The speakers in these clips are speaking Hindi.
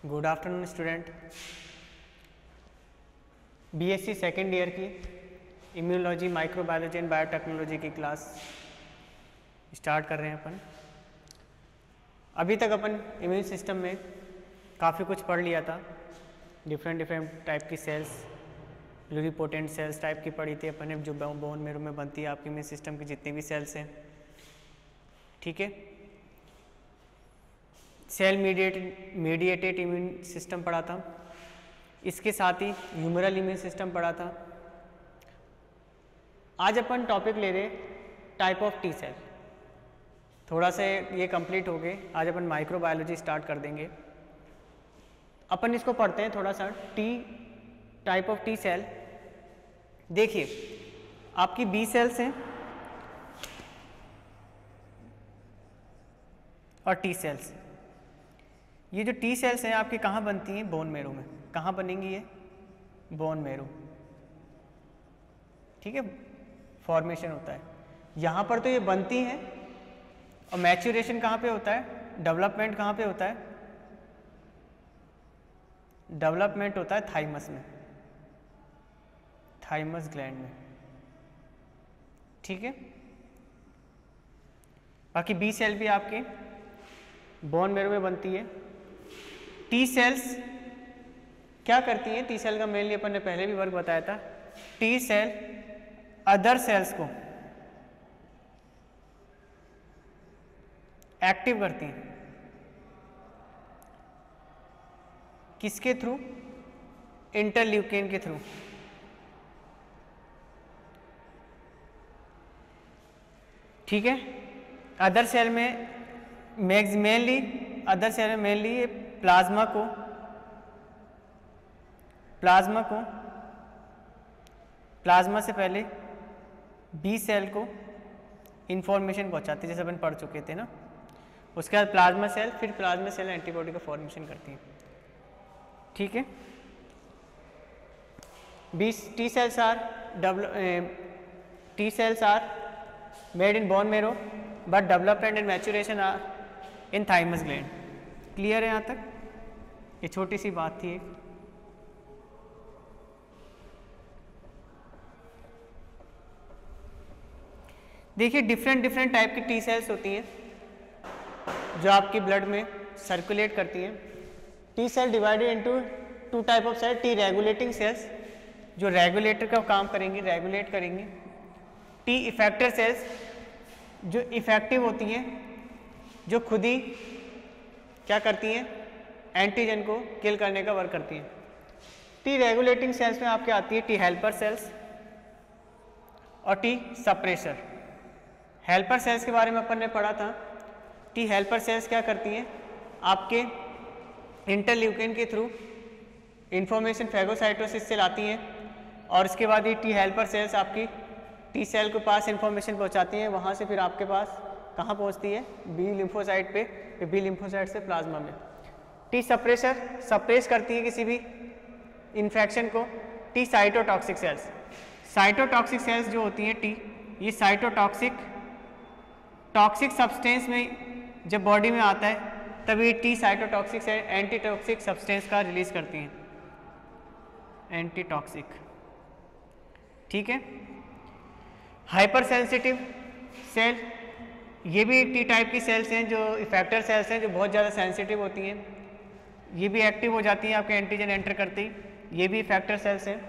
Good afternoon student. BSc second year की इम्यूनोलॉजी, माइक्रोबायोलॉजी एंड बायोटेक्नोलॉजी की क्लास स्टार्ट कर रहे हैं अपन। अभी तक अपन इम्यून सिस्टम में काफ़ी कुछ पढ़ लिया था। डिफरेंट टाइप की सेल्स, प्लूरिपोटेंट सेल्स टाइप की पढ़ी थी अपन ने, जो बोन मेरो में बनती है आपके इम्यून सिस्टम की जितनी भी सेल्स हैं। ठीक है, सेल मीडिएटेड इम्यून सिस्टम पढ़ा था। इसके साथ ही ह्यूमरल इम्यून सिस्टम पढ़ा था। आज अपन टॉपिक ले रहे टाइप ऑफ टी सेल। थोड़ा सा ये कंप्लीट हो गए, आज अपन माइक्रोबायोलॉजी स्टार्ट कर देंगे। अपन इसको पढ़ते हैं थोड़ा सा। Type of T cell. देखिए, आपकी बी सेल्स हैं और टी सेल्स। ये जो टी सेल्स हैं आपकी कहाँ बनती हैं? बोन मेरो में। कहाँ बनेंगी ये? Bone marrow. ठीक है, फॉर्मेशन होता है यहाँ पर तो ये बनती हैं। और मैच्योरेशन कहाँ पे होता है? डेवलपमेंट कहाँ पे होता है? डेवलपमेंट होता है थाइमस में, थाइमस ग्लैंड में। ठीक है, बाकी बी सेल भी आपके बोन मेरो में बनती है। टी सेल्स क्या करती हैं? टी सेल का मेनली अपन ने पहले भी वर्क बताया था। टी सेल अदर सेल्स को एक्टिव करती हैं। किसके थ्रू? इंटरल्यूकिन के थ्रू। ठीक है, अदर सेल में मेनली ये प्लाज्मा से पहले बी सेल को इंफॉर्मेशन पहुंचाती है, जैसे अपन पढ़ चुके थे ना। उसके बाद प्लाज्मा सेल, फिर प्लाज्मा सेल एंटीबॉडी का फॉर्मेशन करती है। ठीक है, T cells are made in bone marrow but development and maturation are in thymus gland. Clear है यहाँ तक? ये छोटी सी बात थी एक। देखिए, डिफरेंट टाइप की टी सेल्स होती हैं जो आपकी ब्लड में सर्कुलेट करती हैं। T cell divided into two type of cell. T regulating cells जो रेगुलेटर का काम करेंगी, रेगुलेट करेंगी। टी इफेक्टर सेल्स जो इफेक्टिव होती हैं, जो खुद ही क्या करती हैं? एंटीजन को किल करने का वर्क करती हैं। टी रेगुलेटिंग सेल्स में आपके आती है टी हेल्पर सेल्स और टी सप्रेशर। हेल्पर सेल्स के बारे में अपन ने पढ़ा था। टी हेल्पर सेल्स क्या करती हैं? आपके इंटरल्यूकिन के थ्रू इंफॉर्मेशन फेगोसाइटोसिस से लाती हैं, और इसके बाद ये टी हेल्पर सेल्स आपकी टी सेल के पास इंफॉर्मेशन पहुंचाती हैं। वहाँ से फिर आपके पास कहाँ पहुँचती है? बी लिम्फोसाइट पे, फिर बी लिम्फोसाइट से प्लाज्मा में। टी सप्रेशर सप्रेस करती है किसी भी इन्फेक्शन को। T cytotoxic cells. Cytotoxic cells जो होती हैं ये टॉक्सिक सब्सटेंस में जब बॉडी में आता है तब ये T cytotoxic cell antitoxic substance का रिलीज करती हैं, एंटीटॉक्सिक। ठीक है, हाइपर सेंसिटिव सेल, ये भी टी टाइप की सेल्स हैं जो इफेक्टर सेल्स हैं, जो बहुत ज़्यादा सेंसिटिव होती हैं। ये भी एक्टिव हो जाती हैं आपके एंटीजन एंटर करते ही। ये भी इफेक्टर सेल्स हैं,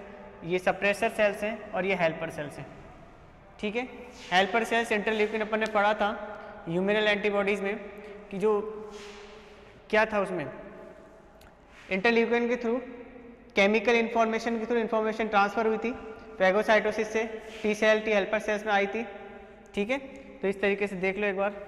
ये सप्रेसर सेल्स हैं, और ये हेल्पर सेल्स हैं। ठीक है, हेल्पर सेल्स इंटरल्यूकिन अपन ने पढ़ा था ह्यूमरल एंटीबॉडीज़ में कि जो क्या था उसमें इंटरल्यूकिन के थ्रू केमिकल इंफॉर्मेशन के थ्रू इंफॉर्मेशन ट्रांसफ़र हुई थी फेगोसाइटोसिस से T cell T helper cells में आई थी। ठीक है, तो इस तरीके से देख लो एक बार।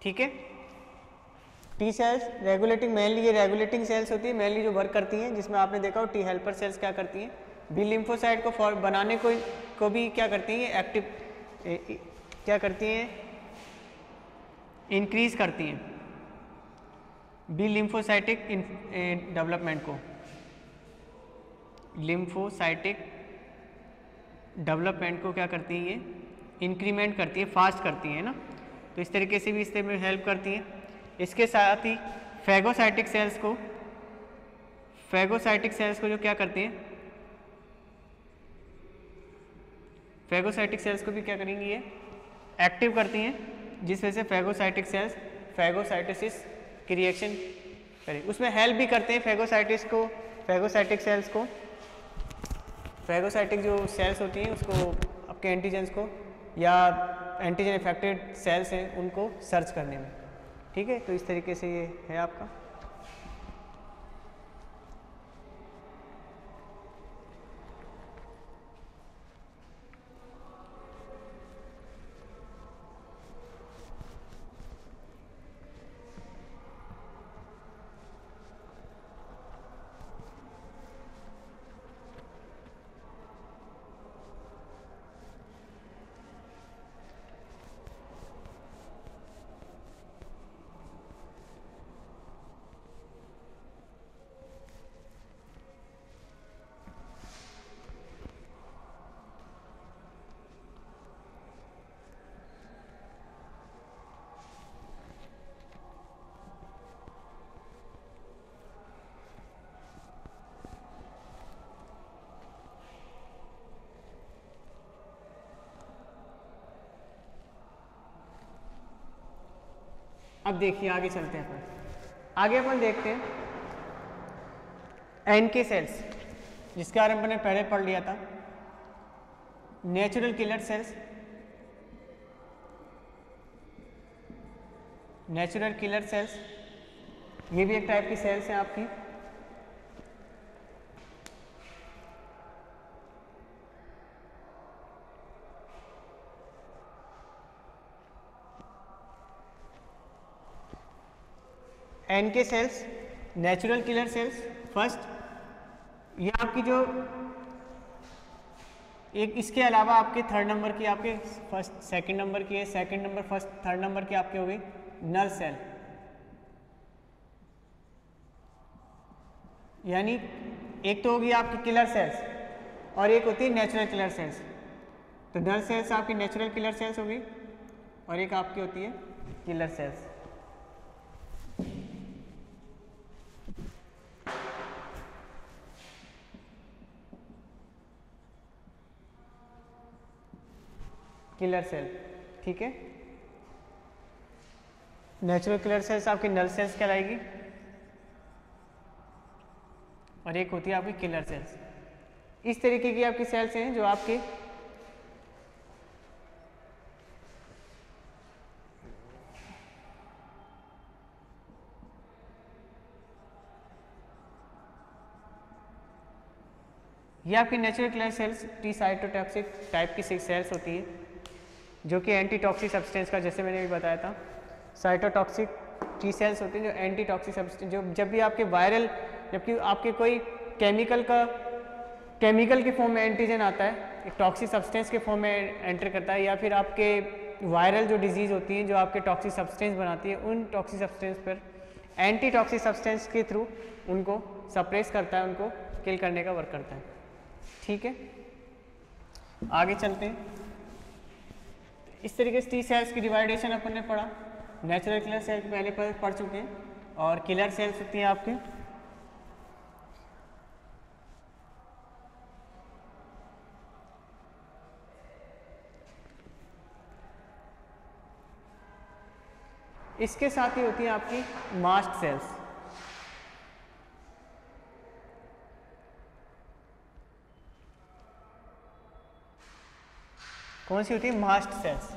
ठीक है, टी सेल्स रेगुलेटिंग, मेनली ये रेगुलेटिंग सेल्स होती है, मेनली जो वर्क करती हैं, जिसमें आपने देखा हो टी हेल्पर सेल्स क्या करती हैं? बी लिम्फोसाइट को बनाने को भी क्या करती हैं? एक्टिव क्या करती हैं? इंक्रीज करती हैं। बी लिम्फोसाइटिक डेवलपमेंट को, लिम्फोसाइटिक डेवलपमेंट को क्या करती है, ये इंक्रीमेंट करती है, फास्ट करती है ना, तो इस तरीके से भी इससे हेल्प करती है। इसके साथ ही फैगोसाइटिक सेल्स को, फैगोसाइटिक सेल्स को जो क्या करती हैं, फैगोसाइटिक सेल्स को भी क्या करेंगी, ये एक्टिव करती हैं, जिस वजह से फैगोसाइटिक सेल्स फैगोसाइटोसिस की रिएक्शन करें, उसमें हेल्प भी करते हैं फैगोसाइटिस को, फैगोसाइटिक सेल्स को, फैगोसाइटिक जो सेल्स होती हैं उसको आपके एंटीजेंस को या एंटीजन इफेक्टेड सेल्स हैं उनको सर्च करने में। ठीक है, तो इस तरीके से ये है आपका। अब देखिए आगे चलते हैं अपन, आगे अपन देखते हैं एनके सेल्स, जिसके बारे में अपने पहले पढ़ लिया था, natural killer cells, natural killer cells ये भी एक टाइप की सेल्स हैं आपकी। NK cells, natural killer cells, first ये आपकी जो एक, इसके अलावा आपके थर्ड नंबर की, आपके फर्स्ट सेकंड नंबर की है, second number first third number की आपकी हो गई नल सेल, यानी एक तो होगी आपकी किलर सेल्स और एक होती है नेचुरल किलर सेल्स। तो नल सेल्स आपकी नेचुरल किलर सेल्स होगी और एक आपकी होती है किलर सेल्स। किलर सेल, ठीक है, नेचुरल किलर सेल्स आपकी नल सेल्स कहलाएगी और एक होती है आपकी किलर सेल्स। इस तरीके की आपकी सेल्स हैं जो आपके ये आपकी natural killer cells T cytotoxic type की सेल्स होती है जो कि एंटी टॉक्सिक सब्सटेंस का, जैसे मैंने भी बताया था, साइटोटॉक्सिक टी सेल्स होती हैं जो एंटी टॉक्सिक सब्सटेंस, जो जब भी आपके वायरल, जबकि आपके कोई केमिकल के फॉर्म में एंटीजन आता है, एक टॉक्सिक सब्सटेंस के फॉर्म में एंटर करता है, या फिर आपके वायरल जो डिजीज़ होती हैं जो आपके टॉक्सिक सब्सटेंस बनाती है, उन टॉक्सिक सब्सटेंस पर एंटी टॉक्सिक सब्सटेंस के थ्रू उनको सप्रेस करता है, उनको किल करने का वर्क करता है। ठीक है, आगे चलते हैं। इस तरीके से टी सेल्स की डिवाइडेशन अपन ने पढ़ा, नेचुरल किलर सेल पहले पढ़ चुके हैं और किलर सेल्स होती हैं आपके इसके साथ ही होती है आपकी मास्ट सेल्स। कौन सी होती है? Mast cells.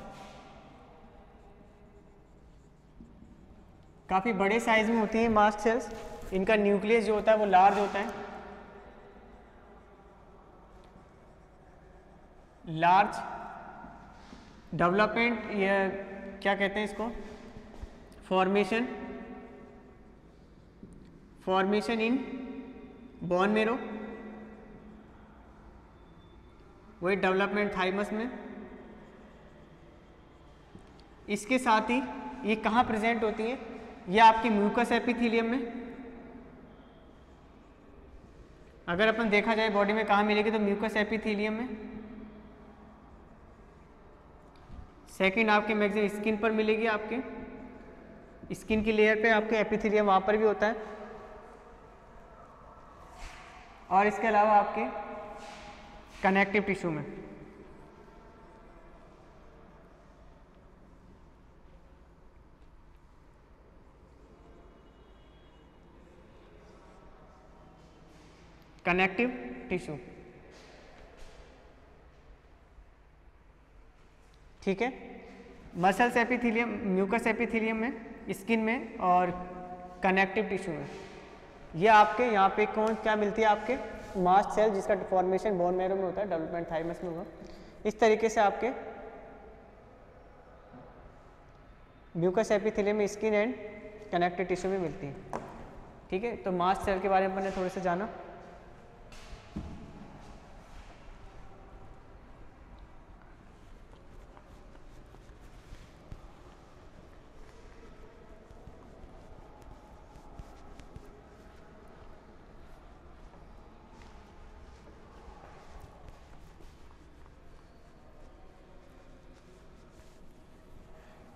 काफ़ी बड़े साइज में होती है मास्ट सेल्स, इनका न्यूक्लियस जो होता है वो लार्ज होता है, लार्ज डेवलपमेंट, ये क्या कहते हैं इसको, फॉर्मेशन इन बोन मेरो, वही डेवलपमेंट थाइमस में। इसके साथ ही ये कहाँ प्रेजेंट होती है? ये आपकी म्यूकस एपिथेलियम में, अगर अपन देखा जाए बॉडी में कहाँ मिलेगी तो म्यूकस एपिथेलियम में। सेकंड आपके मैक्सिमम स्किन पर मिलेगी, आपके स्किन की लेयर पे आपके एपिथेलियम वहाँ पर भी होता है। और इसके अलावा आपके कनेक्टिव टिश्यू में। कनेक्टिव टिश्यू, ठीक है। मसल्स एपिथेलियम, म्यूकस एपिथेलियम में, स्किन में और कनेक्टिव टिश्यू में। ये आपके यहाँ पे कौन क्या मिलती है, आपके मास्ट सेल जिसका फॉर्मेशन बोन मैरो में होता है, डेवलपमेंट थाइमस में होगा। इस तरीके से आपके म्यूकस एपिथेलियम में स्किन एंड कनेक्टिव टिश्यू में मिलती है, ठीक है। तो मास्ट सेल के बारे में हमने थोड़े से जाना।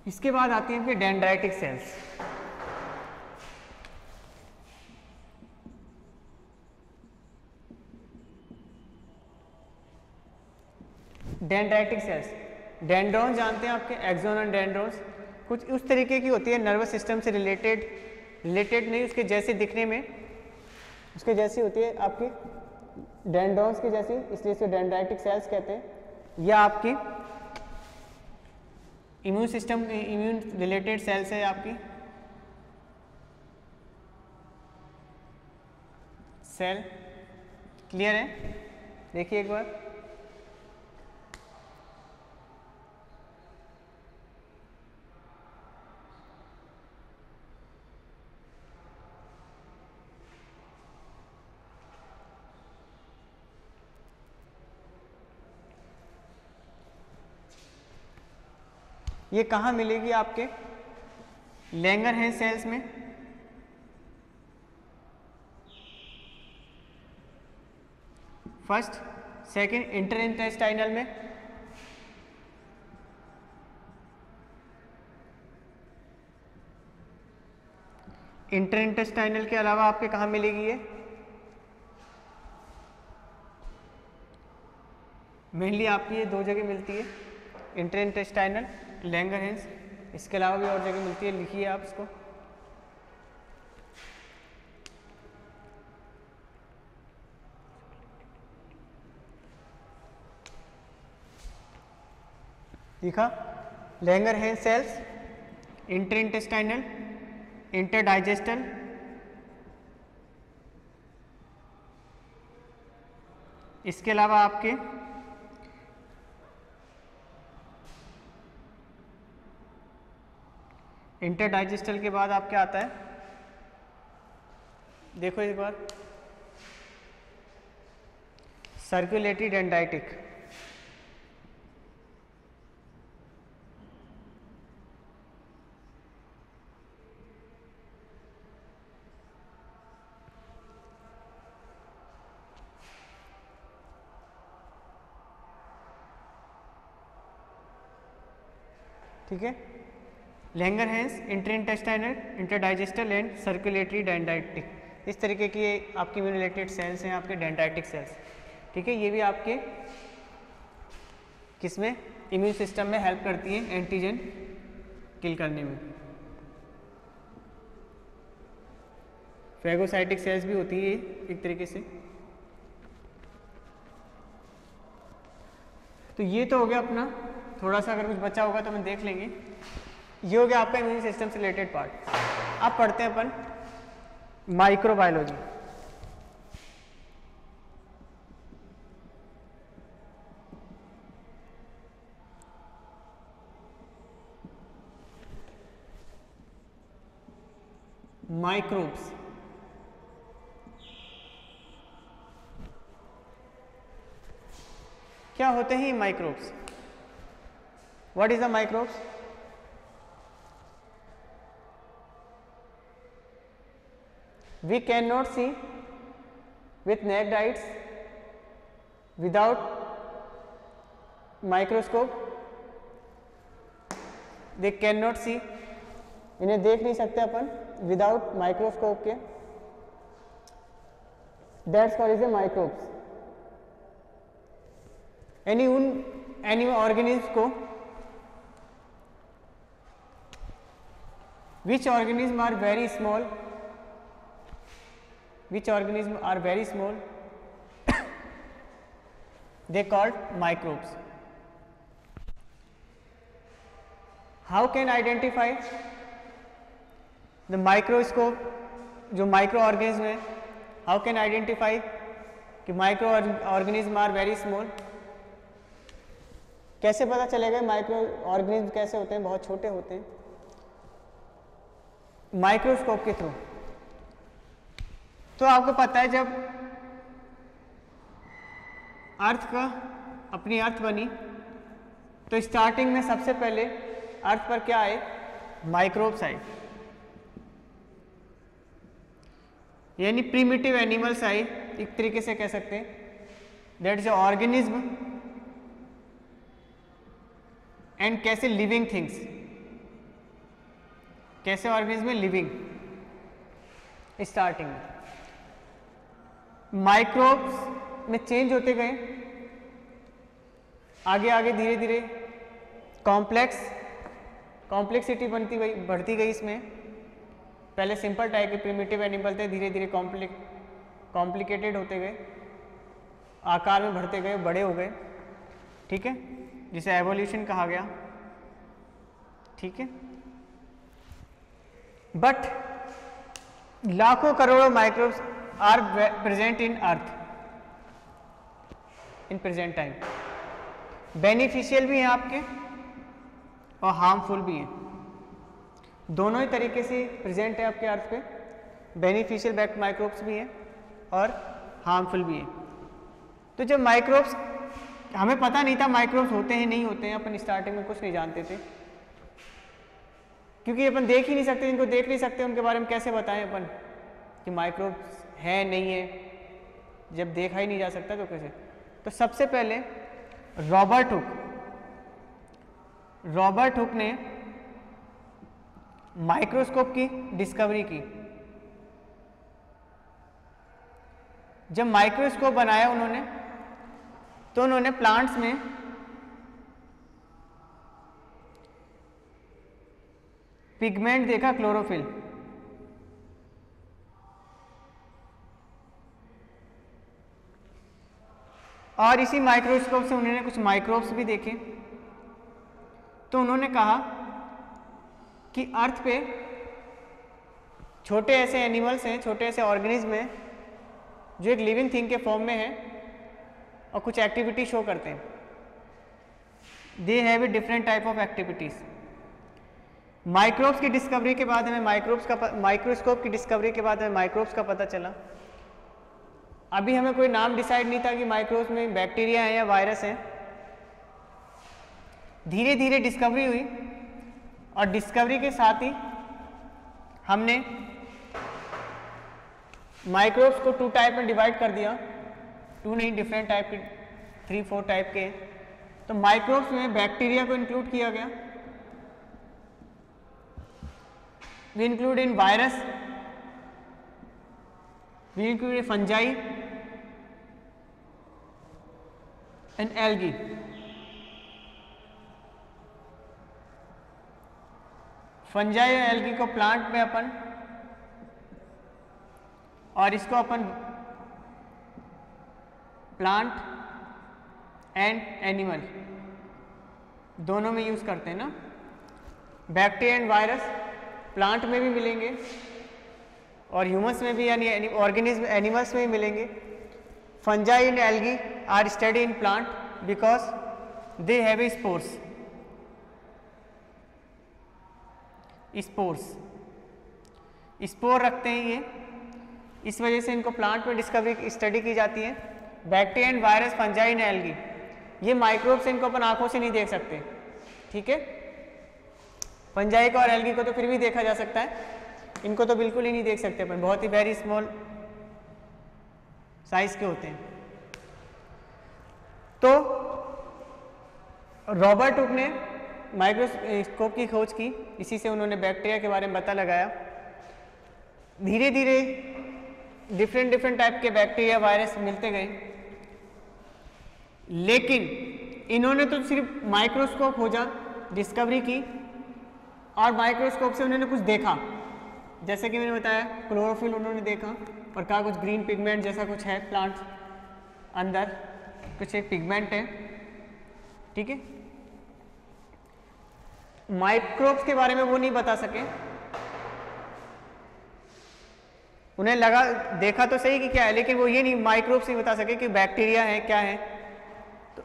इसके बाद आती हैं फिर dendritic sales. Dendritic sales, dendron जानते हैं आपके, एक्सोन और डेंड्रोन्स कुछ उस तरीके की होती है, नर्वस सिस्टम से रिलेटेड नहीं, उसके जैसे दिखने में उसके जैसी होती है आपकी डेंड्रॉन्स की जैसी, इसलिए इसे डेंड्राइटिक सेल्स कहते हैं। या आपकी immune system, immune related cells है आपकी सेल। क्लियर है? देखिए एक बार, ये कहाँ मिलेगी आपके लैंगरहैंस सेल्स में। फर्स्ट, सेकंड इंटरइंटेस्टाइनल में, इंटरइंटेस्टाइनल के अलावा आपके कहाँ मिलेगी ये, मेनली आपकी ये दो जगह मिलती है, इंटरइंटेस्टाइनल, लैंगरहैंस। इसके अलावा भी और जगह मिलती है, लिखिए आप इसको। लिखा लैंगरहैंस सेल्स, इंटरइंटेस्टाइनल, इंटरडाइजेस्टल, इसके अलावा आपके इंटरडाइजेस्टल के बाद आपके आता है, देखो एक बार, सर्कुलेटरी डेंड्राइटिक। ठीक है, लैंगरहैंस, इंटरइंटेस्टाइनल, इंटरडाइजेस्टल एंड सर्कुलेटरी डेंड्राइटिक, इस तरीके की आपकी इम्यून रिलेटेड सेल्स हैं आपके डेंड्राइटिक सेल्स। ठीक है, ये भी आपके किसमें, इम्यून सिस्टम में हेल्प करती हैं एंटीजन किल करने में। फैगोसाइटिक सेल्स भी होती है एक तरीके से। तो ये तो हो गया अपना, थोड़ा सा अगर कुछ बचा होगा तो हम देख लेंगे। ये हो गया आपका इम्यून सिस्टम से रिलेटेड पार्ट। अब पढ़ते हैं अपन माइक्रोबायोलॉजी। माइक्रोब्स, क्या होते हैं microbes? What is the microbes? We cannot see with naked eyes without microscope. They cannot see, इन्हें देख नहीं सकते अपन विदाउट माइक्रोस्कोप के. That's called as a microbes. Any organism को, which organism are very small, they called microbes. How can identify the microscope, जो माइक्रो ऑर्गेनिज्म है, how can identify कि micro organism are very small. कैसे पता चलेगा माइक्रो ऑर्गेनिज्म कैसे होते हैं, बहुत छोटे होते हैं. माइक्रोस्कोप के थ्रू. तो आपको पता है जब अर्थ का अपनी अर्थ बनी तो स्टार्टिंग में सबसे पहले अर्थ पर क्या आए, माइक्रोब्स आए, यानी प्रीमिटिव एनिमल्स आए, एक तरीके से कह सकते हैं. दैट इज ऑर्गेनिज्म एंड कैसे लिविंग थिंग्स, कैसे ऑर्गेनिज्म में लिविंग. स्टार्टिंग में माइक्रोब्स में चेंज होते गए, आगे आगे धीरे धीरे कॉम्प्लेक्सिटी बढ़ती गई. इसमें पहले सिंपल टाइप के प्रिमिटिव एनिमल थे, धीरे धीरे कॉम्प्लिकेटेड होते गए, आकार में बढ़ते गए, बड़े हो गए. ठीक है, जिसे एवोल्यूशन कहा गया. ठीक है, बट लाखों करोड़ों microbes are present in earth in present time. Beneficial भी हैं आपके और हार्मफुल भी हैं. दोनों ही तरीके से प्रेजेंट है आपके अर्थ पे. बेनिफिशियल बैक्ट माइक्रोब्स भी हैं और हार्मफुल भी हैं. तो जब माइक्रोब्स, हमें पता नहीं था माइक्रोब्स होते हैं नहीं होते हैं, अपन स्टार्टिंग में कुछ नहीं जानते थे, क्योंकि अपन देख ही नहीं सकते, इनको देख नहीं सकते, उनके बारे में कैसे बताएं अपन कि माइक्रोब्स है नहीं है, जब देखा ही नहीं जा सकता तो कैसे. तो सबसे पहले रॉबर्ट हुक ने माइक्रोस्कोप की डिस्कवरी की. जब माइक्रोस्कोप बनाया उन्होंने, तो उन्होंने प्लांट्स में पिगमेंट देखा, क्लोरोफिल. और इसी माइक्रोस्कोप से उन्होंने कुछ माइक्रोब्स भी देखे. तो उन्होंने कहा कि अर्थ पे छोटे ऐसे एनिमल्स हैं, छोटे ऐसे ऑर्गेनिज्म हैं जो एक लिविंग थिंग के फॉर्म में है और कुछ एक्टिविटी शो करते हैं. दे have a different type of activities. Microbes की डिस्कवरी के बाद हमें माइक्रोस्कोप की डिस्कवरी के बाद हमें माइक्रोब्स का पता चला. अभी हमें कोई नाम डिसाइड नहीं था कि माइक्रोब्स में बैक्टीरिया है या वायरस है. धीरे धीरे डिस्कवरी हुई और डिस्कवरी के साथ ही हमने माइक्रोब्स को 2 टाइप में डिवाइड कर दिया. 2 नहीं, डिफरेंट टाइप के, 3-4 टाइप के. तो माइक्रोब्स में बैक्टीरिया को इंक्लूड किया गया. We include in virus, we include in fungi and algae. Fungi और एल्गी को प्लांट में अपन, और इसको अपन प्लांट एंड एनिमल दोनों में यूज करते हैं ना. बैक्टीरिया एंड वायरस प्लांट में भी मिलेंगे और ह्यूमंस में भी, यानी ऑर्गेनिज्म एनिमल्स में भी मिलेंगे. Fungi and algae are study in plant because they have a spores. Spore रखते हैं ये, इस वजह से इनको प्लांट में स्टडी की जाती है. Bacteria and virus, fungi and algae, ये माइक्रोब्स, इनको अपन आंखों से नहीं देख सकते. ठीक है, फंजाई को और एल्गी को तो फिर भी देखा जा सकता है, इनको तो बिल्कुल ही नहीं देख सकते अपन, बहुत ही वेरी स्मॉल साइज के होते हैं। तो रॉबर्ट हुक ने माइक्रोस्कोप की खोज की, इसी से उन्होंने बैक्टीरिया के बारे में पता लगाया। धीरे धीरे डिफरेंट टाइप के बैक्टीरिया वायरस मिलते गए, लेकिन इन्होंने तो सिर्फ माइक्रोस्कोप खोजा, डिस्कवरी की, और माइक्रोस्कोप से उन्होंने कुछ देखा। जैसे कि मैंने बताया क्लोरोफिल उन्होंने देखा और कहा कुछ ग्रीन पिगमेंट जैसा कुछ है प्लांट अंदर, कुछ एक पिगमेंट है, ठीक है। माइक्रोब्स के बारे में वो नहीं बता सके, उन्हें लगा, देखा तो सही कि क्या है, लेकिन वो ये नहीं, माइक्रोब्स नहीं बता सके कि बैक्टीरिया है क्या है। तो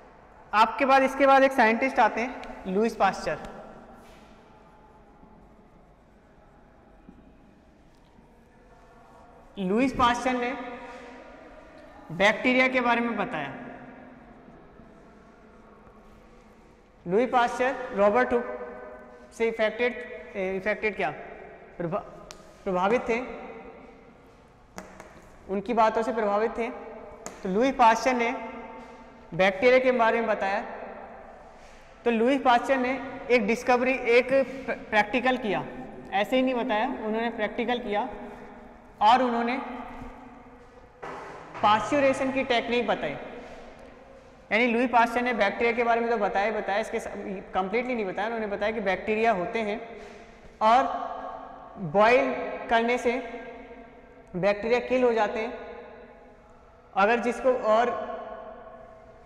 आपके बाद इसके बाद एक साइंटिस्ट आते हैं, लुईस पास्चर। लुईस पास्चर ने बैक्टीरिया के बारे में बताया। लुईस पास्चर रॉबर्ट हुक से इफेक्टेड क्या प्रभावित थे, उनकी बातों से प्रभावित थे। तो लुईस पास्चर ने बैक्टीरिया के बारे में बताया। तो लुईस पास्चर ने एक डिस्कवरी, एक प्रैक्टिकल किया, ऐसे ही नहीं बताया, उन्होंने प्रैक्टिकल किया और उन्होंने पास्चुरेशन की टेक्निक बताई। यानी लुईस पास्चर ने बैक्टीरिया के बारे में तो बताया, इसके कंप्लीटली नहीं बताया। उन्होंने बताया कि बैक्टीरिया होते हैं और बॉयल करने से बैक्टीरिया किल हो जाते हैं। अगर जिसको, और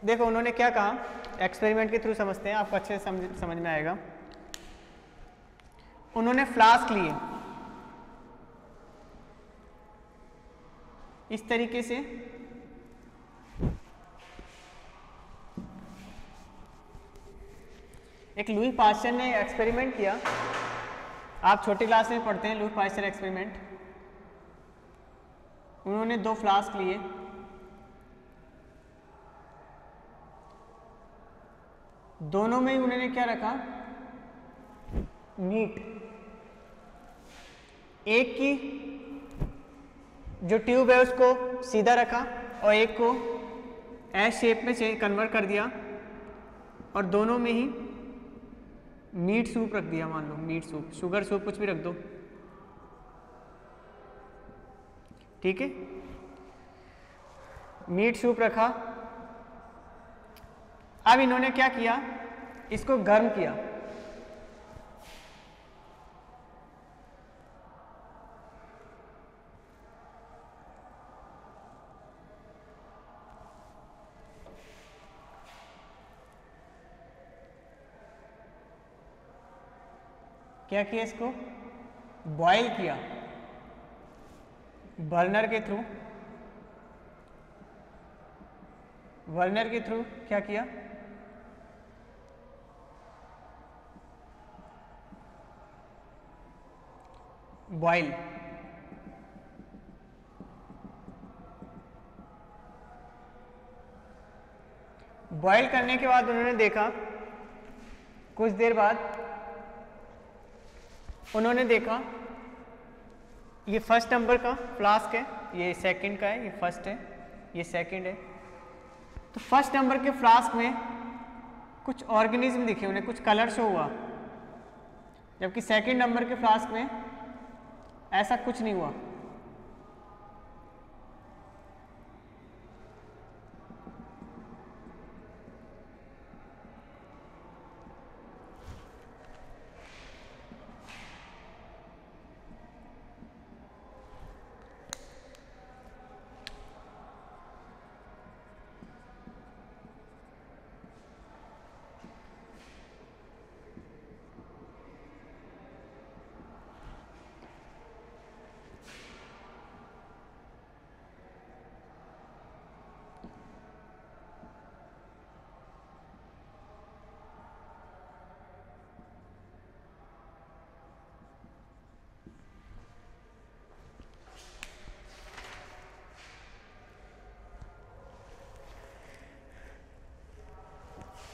देखो उन्होंने क्या कहा, एक्सपेरिमेंट के थ्रू समझते हैं, आपको अच्छे से समझ में आएगा। उन्होंने फ्लास्क लिए इस तरीके से, एक लुईस पास्चर ने एक्सपेरिमेंट किया, आप छोटी क्लास में पढ़ते हैं लुईस पास्चर एक्सपेरिमेंट। उन्होंने 2 फ्लास्क लिए, दोनों में ही उन्होंने क्या रखा, मीट। एक की जो ट्यूब है उसको सीधा रखा और एक को एस शेप में कन्वर्ट कर दिया, और दोनों में ही मीट सूप रख दिया। मान लो मीट सूप, शुगर सूप, कुछ भी रख दो, ठीक है। मीट सूप रखा। अब इन्होंने क्या किया, इसको गर्म किया। क्या किया, इसको बॉयल किया बर्नर के थ्रू। बर्नर के थ्रू क्या किया, बॉयल। बॉयल करने के बाद उन्होंने देखा, कुछ देर बाद उन्होंने देखा ये फर्स्ट नंबर का फ्लास्क है, ये सेकंड का है, ये फर्स्ट है, ये सेकंड है। तो फर्स्ट नंबर के फ्लास्क में कुछ ऑर्गेनिज्म दिखे, उन्हें कुछ कलर शो हुआ, जबकि सेकंड नंबर के फ्लास्क में ऐसा कुछ नहीं हुआ।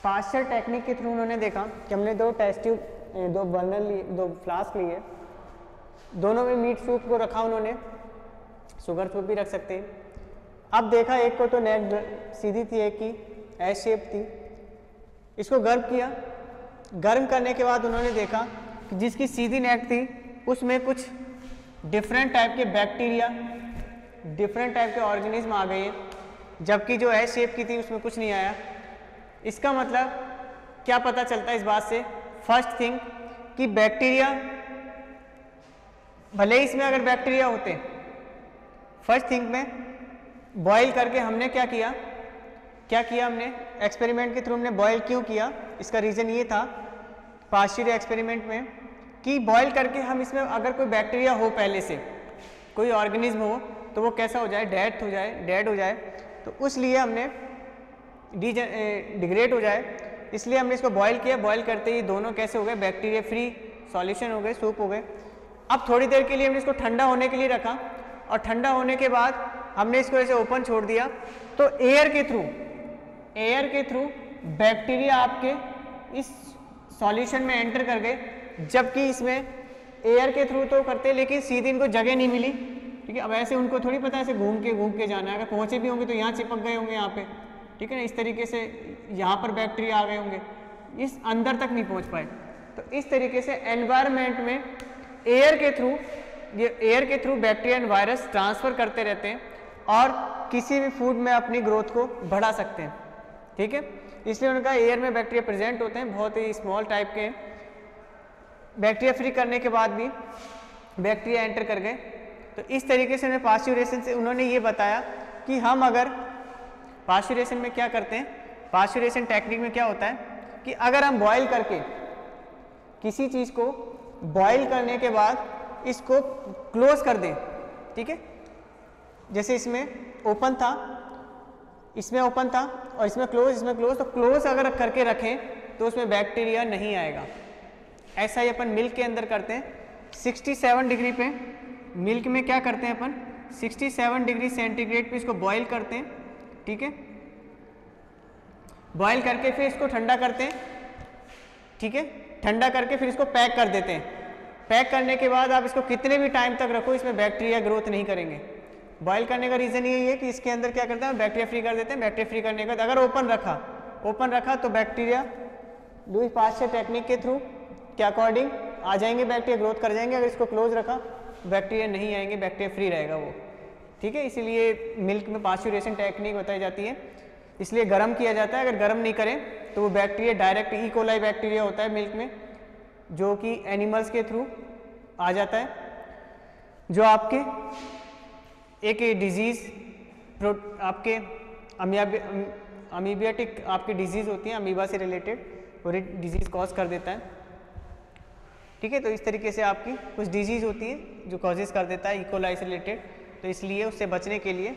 पास्चर टेक्निक के थ्रू उन्होंने देखा कि हमने 2 टेस्ट ट्यूब, 2 बर्नर लिए, 2 फ्लास्क लिए, दोनों में मीट सूप को रखा उन्होंने, शुगर सूप भी रख सकते हैं। अब देखा एक को तो नेक सीधी थी, एक की एस शेप थी, इसको गर्म किया। गर्म करने के बाद उन्होंने देखा कि जिसकी सीधी नेक थी उसमें कुछ डिफरेंट टाइप के बैक्टीरिया, डिफरेंट टाइप के ऑर्गेनिज्म आ गए हैं, जबकि जो एस शेप की थी उसमें कुछ नहीं आया। इसका मतलब क्या पता चलता है इस बात से? फर्स्ट थिंग कि बैक्टीरिया, भले ही इसमें अगर बैक्टीरिया होते, फर्स्ट थिंग में बॉयल करके हमने क्या किया हमने एक्सपेरिमेंट के थ्रू हमने बॉयल क्यों किया? इसका रीज़न ये था पाश्चर एक्सपेरिमेंट में कि बॉयल करके हम इसमें अगर कोई बैक्टीरिया हो, पहले से कोई ऑर्गेनिज्म हो, तो वो कैसा हो जाए? डेड हो जाए। तो उसलिए हमने डिग्रेड हो जाए, इसलिए हमने इसको बॉयल किया। बॉयल करते ही दोनों कैसे हो गए? बैक्टीरिया फ्री सॉल्यूशन हो गए, सूप हो गए। अब थोड़ी देर के लिए हमने इसको ठंडा होने के लिए रखा, और ठंडा होने के बाद हमने इसको ऐसे ओपन छोड़ दिया, तो एयर के थ्रू बैक्टीरिया आपके इस सॉल्यूशन में एंटर कर गए, जबकि इसमें एयर के थ्रू तो करते लेकिन सीधी इनको जगह नहीं मिली। ठीक है, अब ऐसे उनको थोड़ी पता है ऐसे घूम के जाना है, अगर पहुंचे भी होंगे तो यहाँ चिपक गए होंगे यहाँ पे, ठीक है ना, इस तरीके से यहाँ पर बैक्टीरिया आ गए होंगे, इस अंदर तक नहीं पहुँच पाए। तो इस तरीके से एनवायरनमेंट में एयर के through bacteria and virus transfer करते रहते हैं और किसी भी फूड में अपनी ग्रोथ को बढ़ा सकते हैं। ठीक है, इसलिए उनका एयर में बैक्टीरिया प्रेजेंट होते हैं, बहुत ही स्मॉल टाइप के। बैक्टीरिया फ्री करने के बाद भी बैक्टीरिया एंटर कर गए। तो इस तरीके से पाश्चुरेशन से उन्होंने ये बताया कि हम अगर पाश्चुरेशन में क्या करते हैं, पाश्चुरेशन टेक्निक में क्या होता है कि अगर हम बॉयल करके किसी चीज़ को बॉयल करने के बाद इसको क्लोज कर दें, ठीक है, जैसे इसमें ओपन था और इसमें क्लोज, तो क्लोज अगर करके रखें तो उसमें बैक्टीरिया नहीं आएगा। ऐसा ही अपन मिल्क के अंदर करते हैं 67 डिग्री पे। मिल्क में क्या करते हैं अपन 67 डिग्री सेंटीग्रेड पे इसको बॉयल करते हैं, ठीक है, बॉयल करके फिर इसको ठंडा करते हैं, ठीक है, ठंडा करके फिर इसको पैक कर देते हैं। पैक करने के बाद आप इसको कितने भी टाइम तक रखो, इसमें बैक्टीरिया ग्रोथ नहीं करेंगे। बॉयल करने का रीज़न यही है कि इसके अंदर क्या करते हैं, बैक्टीरिया फ्री कर देते हैं। बैक्टीरिया फ्री करने के बाद अगर ओपन रखा तो बैक्टीरिया लुईस पाश्चर टेक्निक के थ्रू के अकॉर्डिंग आ जाएंगे, बैक्टीरिया ग्रोथ कर जाएंगे। अगर इसको क्लोज रखा बैक्टीरिया नहीं आएंगे, बैक्टीरिया फ्री रहेगा वो, ठीक है। इसीलिए मिल्क में पाश्चुरेशन टेक्निक बताई जाती है, इसलिए गर्म किया जाता है। अगर गर्म नहीं करें तो वो bacteria direct E coli bacteria होता है मिल्क में, जो कि एनिमल्स के थ्रू आ जाता है, जो आपके एक डिजीज़ आपके अमीबियाटिक आपकी डिजीज़ होती है, अमीबा से रिलेटेड, वो डिजीज़ कॉज कर देता है, ठीक है। तो इस तरीके से आपकी कुछ डिजीज़ होती है जो कॉजेज कर देता है इकोलाई से रिलेटेड, तो इसलिए उससे बचने के लिए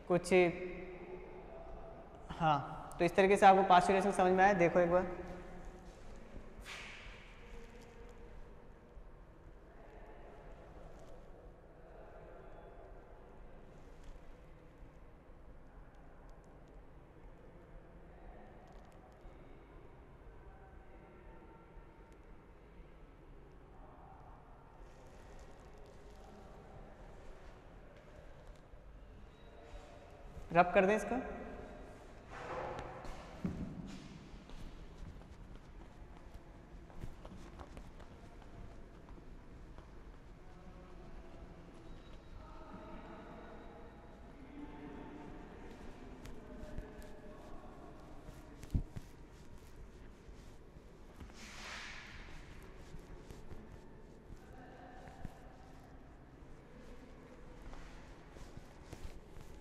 कुछ, हाँ, तो इस तरीके से आपको पाश्चुरेशन समझ में आया। देखो एक बार, रब कर दें इसका।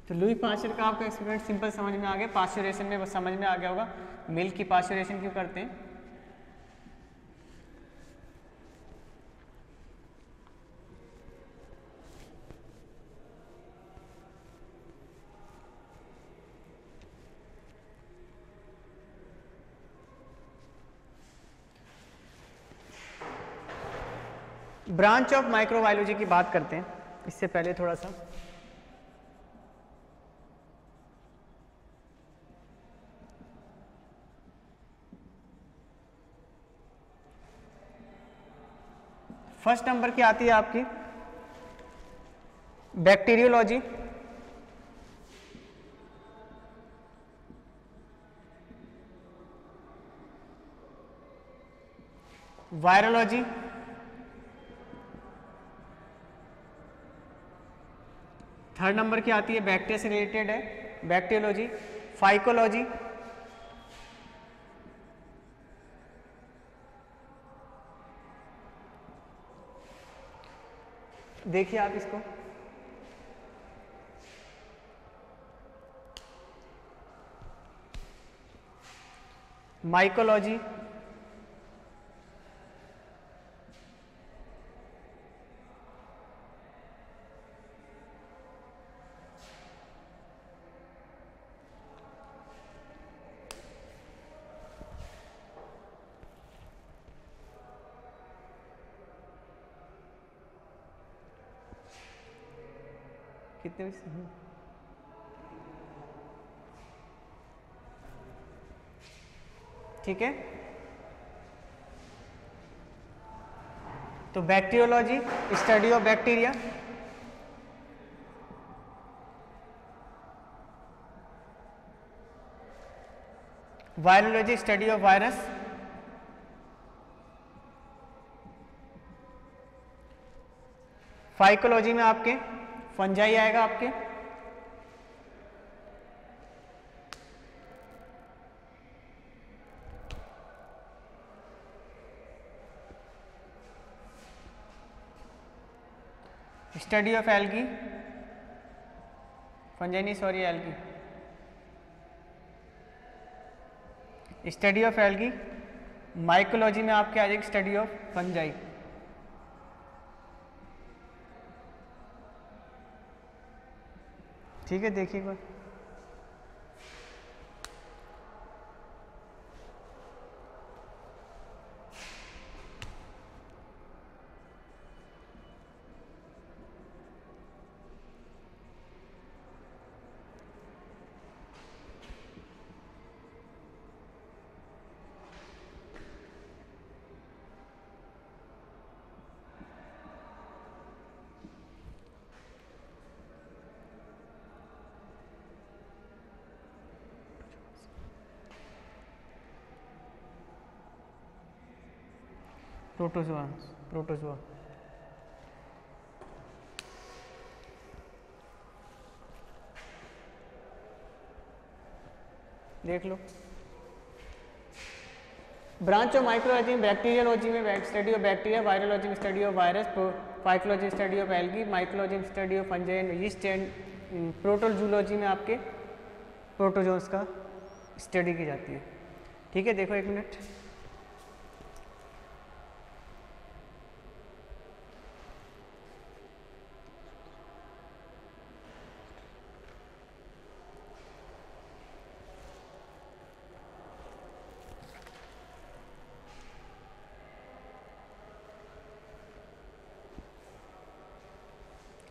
तो लुई पाश्चर का आपका एक्सपेरिमेंट सिंपल समझ में आ गया। पाश्चुरेशन में बस समझ में आ गया होगा मिल्क की पाश्चुरेशन क्यों करते हैं। ब्रांच ऑफ माइक्रोबायोलॉजी की बात करते हैं, इससे पहले थोड़ा सा फर्स्ट नंबर की आती है आपकी बैक्टीरियोलॉजी, वायरोलॉजी, थर्ड नंबर की आती है बैक्टीरिया से रिलेटेड है बैक्टीरियोलॉजी, फाइकोलॉजी, देखिए आप इसको, माइकोलॉजी, कितने ठीक है। तो bacteriology study of bacteria, virology study of virus, phycology में आपके फंजाई आएगा आपके, स्टडी ऑफ एल्गी, फंजाई नहीं sorry algae, study of algae, mycology में आपके आ जाएगी स्टडी ऑफ फंजाई। ठीक है, देखिए एक बार, प्रोटोजोआ, प्रोटोजोआ, देख लो। ब्रांच ऑफ माइक्रोलॉजी में बैक्टीरियोलॉजी में स्टडी ऑफ बैक्टीरिया, वायरोलॉजी में study of virus, phycology study of algae, mycology में study of fungi and yeast and protozoology में आपके प्रोटोजोन्स का स्टडी की जाती है। ठीक है, देखो एक मिनट,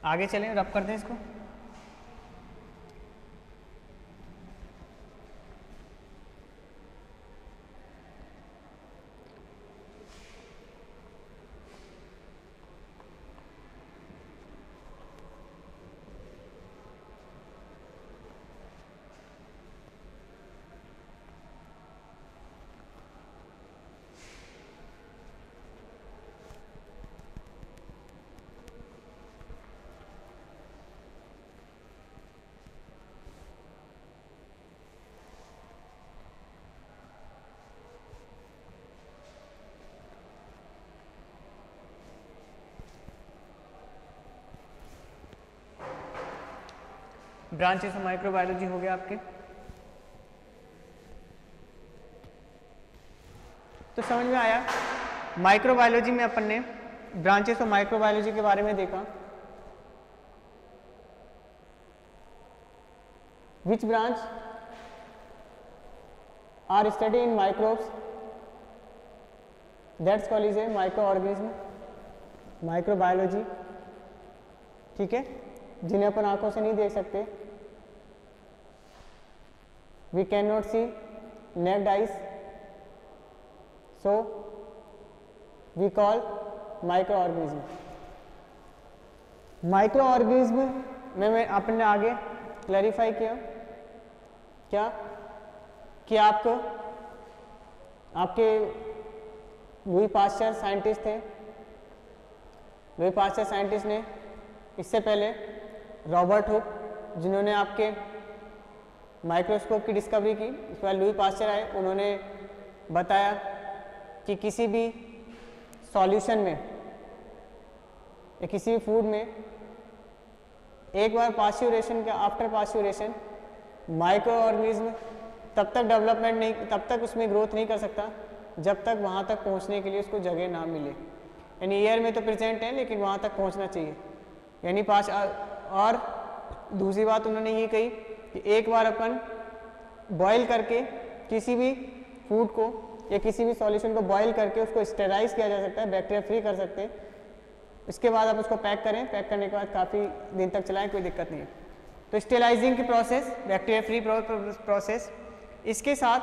आगे चलें, रब कर दें इसको। ब्रांचेस ऑफ माइक्रोबायोलॉजी हो गया आपके। तो समझ में आया, माइक्रोबायोलॉजी में अपन ने ब्रांचेस ऑफ माइक्रोबायोलॉजी के बारे में देखा। Which branch are study in microbes, that's called is a micro organism, microbiology. ठीक है, जिन्हें अपन आंखों से नहीं देख सकते, we can not see naked eyes, so we call micro organism. Micro organism में आपने आगे क्लैरिफाई किया क्या कि आपको आपके लुई पास्चर साइंटिस्ट थे। लुई पास्चर साइंटिस्ट ने इससे पहले रॉबर्ट हुक जिन्होंने आपके माइक्रोस्कोप की डिस्कवरी की, उसके बाद लुई पास्चर आए, उन्होंने बताया कि किसी भी सॉल्यूशन में या किसी भी फूड में एक बार पास्चुरेशन के आफ्टर पास्चुरेशन माइक्रो ऑर्गेनिज्म तब तक डेवलपमेंट नहीं, तब तक उसमें ग्रोथ नहीं कर सकता जब तक वहाँ तक पहुँचने के लिए उसको जगह ना मिले। यानी एयर में तो प्रेजेंट है लेकिन वहाँ तक पहुँचना चाहिए। यानी और दूसरी बात उन्होंने ये कही कि एक बार अपन बॉयल करके किसी भी फूड को या किसी भी सॉल्यूशन को बॉयल करके उसको स्टेराइज किया जा सकता है, बैक्टीरिया फ्री कर सकते हैं। इसके बाद आप उसको पैक करें, पैक करने के बाद काफ़ी दिन तक चलाएं, कोई दिक्कत नहीं है। तो स्टेलाइजिंग की प्रोसेस, बैक्टीरिया फ्री प्रोसेस। इसके साथ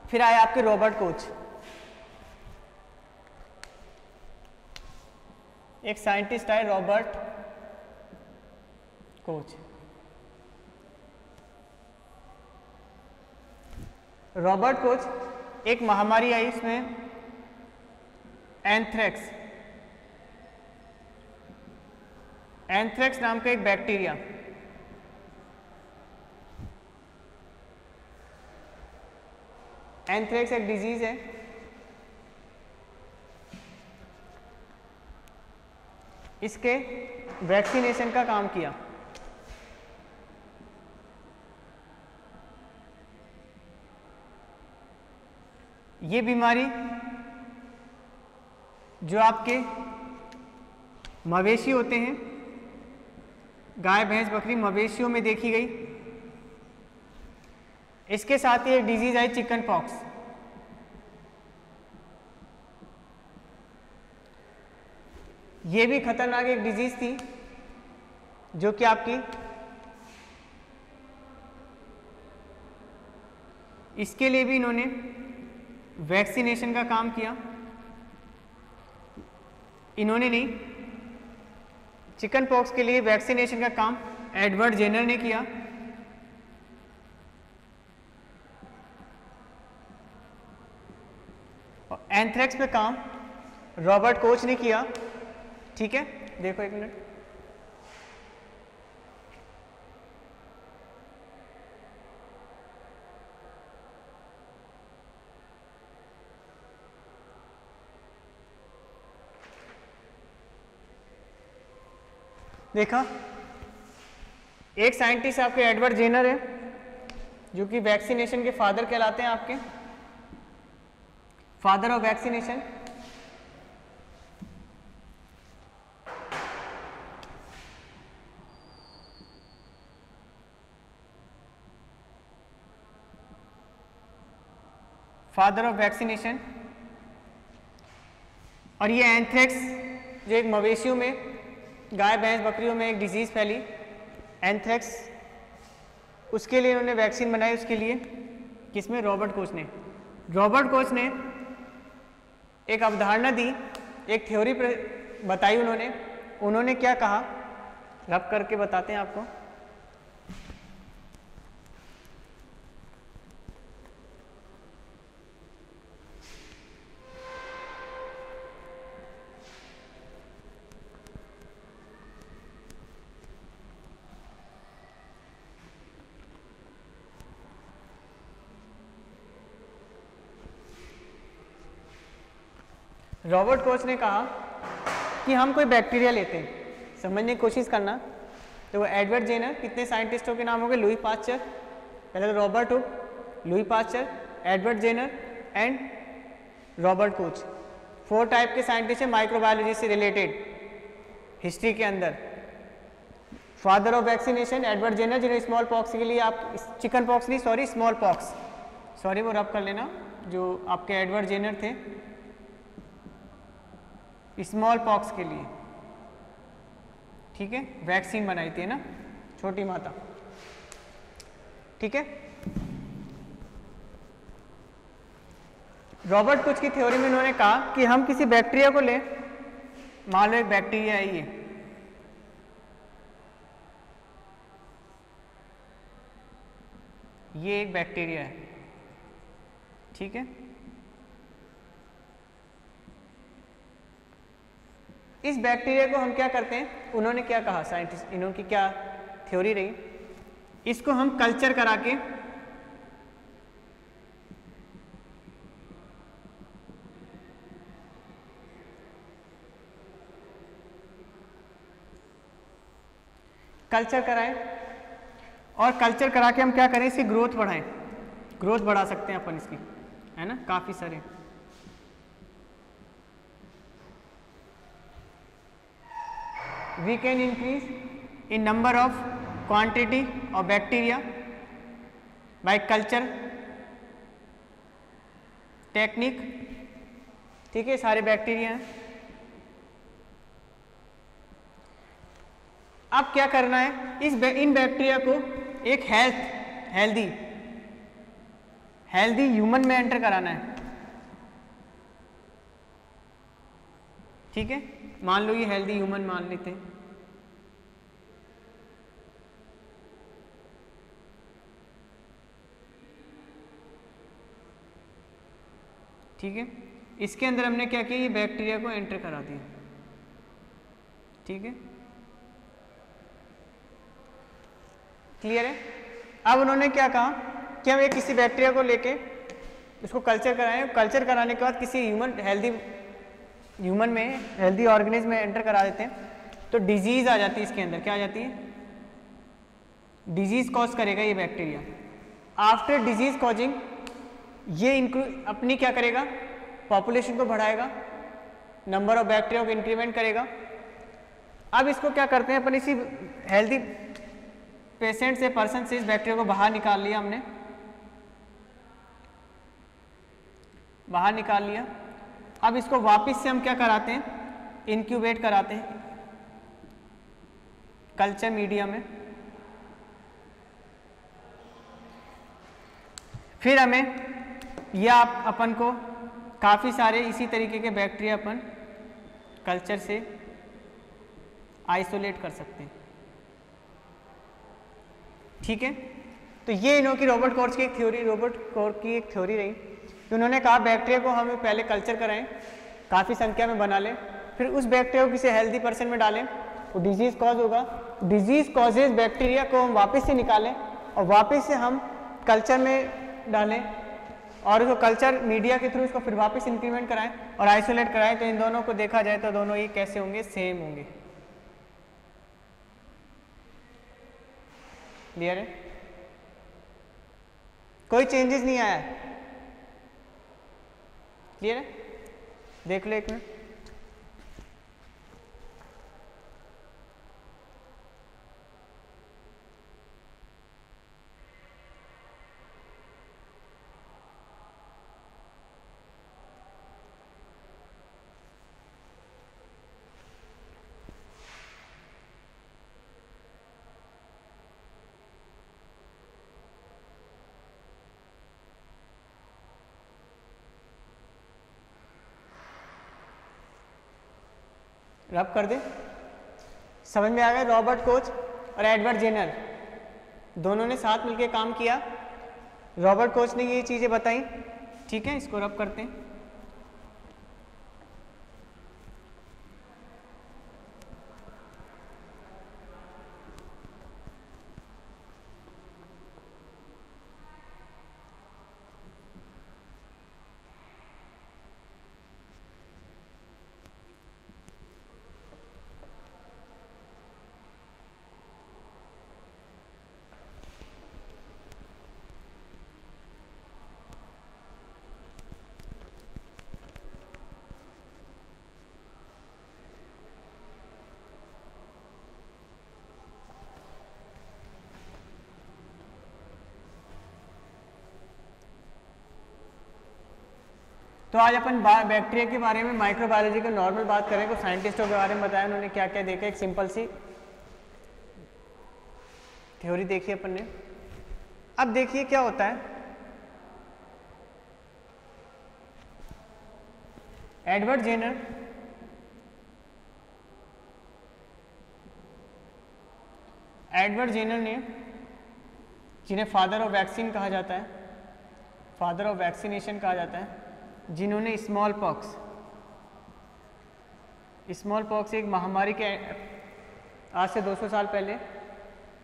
फिर आए आपके रॉबर्ट कोच, एक साइंटिस्ट आए रॉबर्ट कोच। रॉबर्ट कोच एक महामारी आई, इसमें एंथ्रेक्स नाम का एक बैक्टीरिया, एंथ्रेक्स एक डिजीज है। इसके वैक्सीनेशन का काम किया। ये बीमारी जो आपके मवेशी होते हैं, गाय भैंस बकरी मवेशियों में देखी गई। इसके साथ ही एक डिजीज आई चिकन पॉक्स। ये भी खतरनाक एक डिजीज थी जो कि आपकी इसके लिए भी इन्होंने वैक्सीनेशन का काम किया। इन्होंने नहीं, चिकन पॉक्स के लिए वैक्सीनेशन का काम एडवर्ड जेनर ने किया। और एंथ्रेक्स पे काम रॉबर्ट कोच ने किया। ठीक है, देखो एक मिनट। देखा, एक साइंटिस्ट आपके एडवर्ड जेनर है जो कि वैक्सीनेशन के फादर कहलाते हैं, आपके father of vaccination. Father of vaccination. और ये एंथ्रेक्स जो एक मवेशियों में, गाय भैंस बकरियों में एक डिजीज फैली एंथ्रेक्स, उसके लिए इन्होंने वैक्सीन बनाई। उसके लिए किसमें? रॉबर्ट कोच ने। रॉबर्ट कोच ने एक अवधारणा दी, एक थ्योरी बताई उन्होंने क्या कहा, रब करके बताते हैं आपको। रॉबर्ट कोच ने कहा कि हम कोई बैक्टीरिया लेते हैं, समझने की कोशिश करना। तो वो एडवर्ड जेनर, कितने साइंटिस्टों के नाम हो गए? लुई पास्चर, पहले तो Robert Hooke, Louis Pasteur, Edward Jenner and Robert Koch. 4 type के साइंटिस्ट हैं माइक्रोबायोलॉजी से रिलेटेड हिस्ट्री के अंदर। Father of vaccination Edward Jenner, जिन्हें स्मॉल पॉक्स के लिए, आप चिकन पॉक्स नहीं, सॉरी स्मॉल पॉक्स, सॉरी वो रब कर लेना, जो आपके एडवर्ड जेनर थे स्मॉल पॉक्स के लिए, ठीक है, वैक्सीन बनाई थी ना, छोटी माता। ठीक है, रॉबर्ट कोच की थ्योरी में उन्होंने कहा कि हम किसी बैक्टीरिया को लें मान लो एक बैक्टीरिया है ये एक बैक्टीरिया है, ठीक है। इस बैक्टीरिया को हम क्या करते हैं, उन्होंने क्या कहा साइंटिस्ट, इन्होंने क्या थ्योरी रही, इसको हम कल्चर करा के कल्चर कराएं, और कल्चर करा के हम क्या करें, इसकी ग्रोथ बढ़ाएं, ग्रोथ बढ़ा सकते हैं अपन इसकी, है ना, काफ़ी सारे। We can increase in number of quantity of bacteria by culture technique, ठीक है, सारे बैक्टीरिया हैं। अब क्या करना है, इन बैक्टीरिया को एक हेल्दी ह्यूमन में एंटर कराना है, ठीक है। मान लो ये हेल्दी ह्यूमन मान लेते हैं, ठीक है। इसके अंदर हमने क्या किया, ये बैक्टीरिया को एंटर करा दिया, ठीक है, क्लियर है। अब उन्होंने क्या कहा कि हम एक किसी बैक्टीरिया को लेके उसको कल्चर कराएं, कल्चर कराने के बाद किसी ह्यूमन में हेल्दी ऑर्गेनिज्म में एंटर करा देते हैं, तो डिजीज आ जाती है इसके अंदर, क्या आ जाती है, डिजीज कॉज करेगा ये बैक्टीरिया। आफ्टर डिजीज कॉजिंग ये अपनी क्या करेगा, पॉपुलेशन को बढ़ाएगा, नंबर ऑफ बैक्टीरिया को इंक्रीमेंट करेगा। अब इसको क्या करते हैं अपन, इसी हेल्दी पेशेंट से, पर्सन से इस बैक्टीरिया को बाहर निकाल लिया हमने, बाहर निकाल लिया। अब इसको वापस से हम क्या कराते हैं, इंक्यूबेट कराते हैं कल्चर मीडिया में। फिर हमें यह अपन को काफ़ी सारे इसी तरीके के बैक्टीरिया अपन कल्चर से आइसोलेट कर सकते हैं, ठीक है। तो ये इन्हों की रॉबर्ट कोच की एक थ्योरी रही कि उन्होंने कहा बैक्टीरिया को हम पहले कल्चर कराएं, काफ़ी संख्या में बना लें, फिर उस बैक्टीरिया को किसी हेल्दी पर्सन में डालें, वो डिजीज़ कॉज होगा, डिजीज़ कॉजेज बैक्टीरिया को हम वापस से निकालें और वापस से हम कल्चर में डालें, और उसको कल्चर मीडिया के थ्रू उसको फिर वापस इंक्रीमेंट कराएं और आइसोलेट कराएं। तो इन दोनों को देखा जाए तो दोनों ही कैसे होंगे, सेम होंगे। क्लियर है, कोई चेंजेस नहीं आया है, क्लियर है, देख लो एक मिनट। रब कर दे, समझ में आ गया। रॉबर्ट कोच और एडवर्ड जेनर दोनों ने साथ मिलकर काम किया, रॉबर्ट कोच ने ये चीज़ें बताई, ठीक है। इसको रब करते हैं। तो आज अपन बैक्टीरिया के बारे में, माइक्रोबायोलॉजी का नॉर्मल बात करें, तो साइंटिस्टों के बारे में बताया उन्होंने क्या क्या देखा, एक सिंपल सी थ्योरी देखी अपन ने। अब देखिए क्या होता है, एडवर्ड जेनर एडवर्ड जेनर ने, जिन्हें फादर ऑफ वैक्सीन कहा जाता है, फादर ऑफ वैक्सीनेशन कहा जाता है, जिन्होंने स्मॉल पॉक्स एक महामारी के आज से 200 साल पहले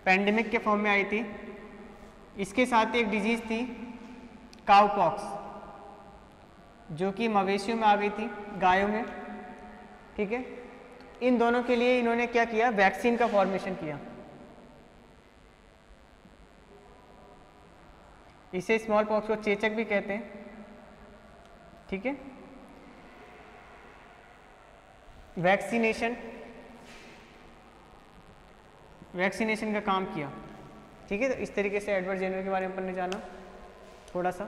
पैंडेमिक के फॉर्म में आई थी। इसके साथ एक डिजीज़ थी काउ पॉक्स, जो कि मवेशियों में आ गई थी, गायों में, ठीक है। इन दोनों के लिए इन्होंने क्या किया, वैक्सीन का फॉर्मेशन किया। इसे स्मॉल पॉक्स को चेचक भी कहते हैं, ठीक है। वैक्सीनेशन का काम किया, ठीक है। तो इस तरीके से एडवर्ड जेनर के बारे में पढ़ने जाना थोड़ा सा।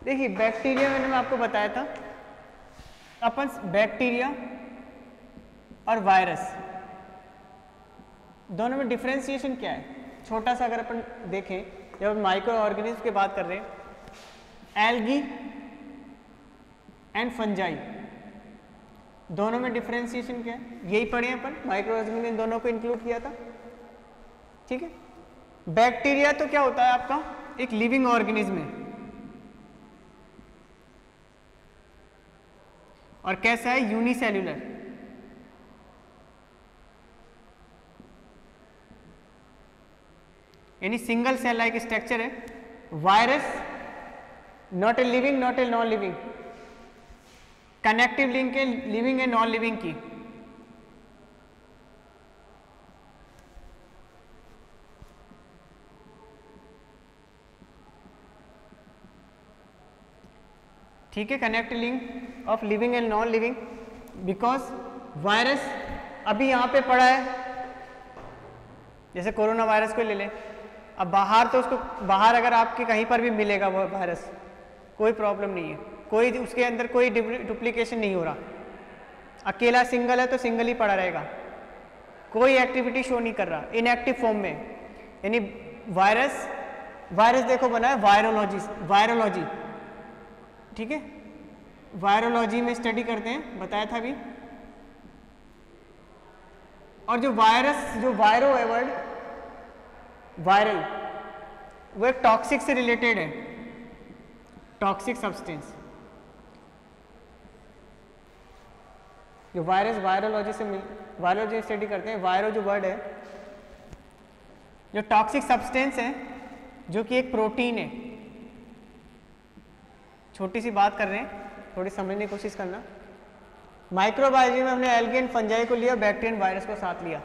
देखिए बैक्टीरिया, मैंने आपको बताया था, अपन बैक्टीरिया और वायरस दोनों में डिफरेंशिएशन क्या है, छोटा सा अगर अपन देखें, जब हम माइक्रो ऑर्गेनिज्म की बात कर रहे हैं, एल्गी एंड फंजाई, दोनों में डिफरेंशिएशन क्या है, यही पढ़े अपन, माइक्रो ऑर्गेनिज्म ने दोनों को इंक्लूड किया था, ठीक है। बैक्टीरिया तो क्या होता है आपका, एक लिविंग ऑर्गेनिज्म है, और कैसा है, यूनिसेल्यूलर, यानी सिंगल सेल लाइक स्ट्रक्चर है। Virus not a living not a non living, connective link है लिविंग एंड नॉन लिविंग की। ठीक है, connective link of living and non living, because virus अभी यहां पे पड़ा है, जैसे कोरोना वायरस को ले लें, अब बाहर तो उसको, बाहर अगर आपके कहीं पर भी मिलेगा वो वायरस, कोई प्रॉब्लम नहीं है, कोई उसके अंदर कोई डुप्लीकेशन नहीं हो रहा, अकेला सिंगल है तो सिंगल ही पड़ा रहेगा, कोई एक्टिविटी शो नहीं कर रहा, इनएक्टिव फॉर्म में। यानी वायरस देखो बना है वायरोलॉजी, ठीक है, वायरोलॉजी में स्टडी करते हैं, बताया था अभी। और जो वायरो है वर्ड, वायरल, वो एक टॉक्सिक से रिलेटेड है, टॉक्सिक सब्सटेंस। जो वायरोलॉजी स्टडी करते हैं, वायरो जो वर्ड है, जो टॉक्सिक सब्सटेंस है, जो कि एक प्रोटीन है। छोटी सी बात कर रहे हैं, थोड़ी समझने की कोशिश करना। माइक्रोबायोलॉजी में हमने एल्गी एंड फंजाई को लिया, बैक्टीरिया एंड वायरस को साथ लिया।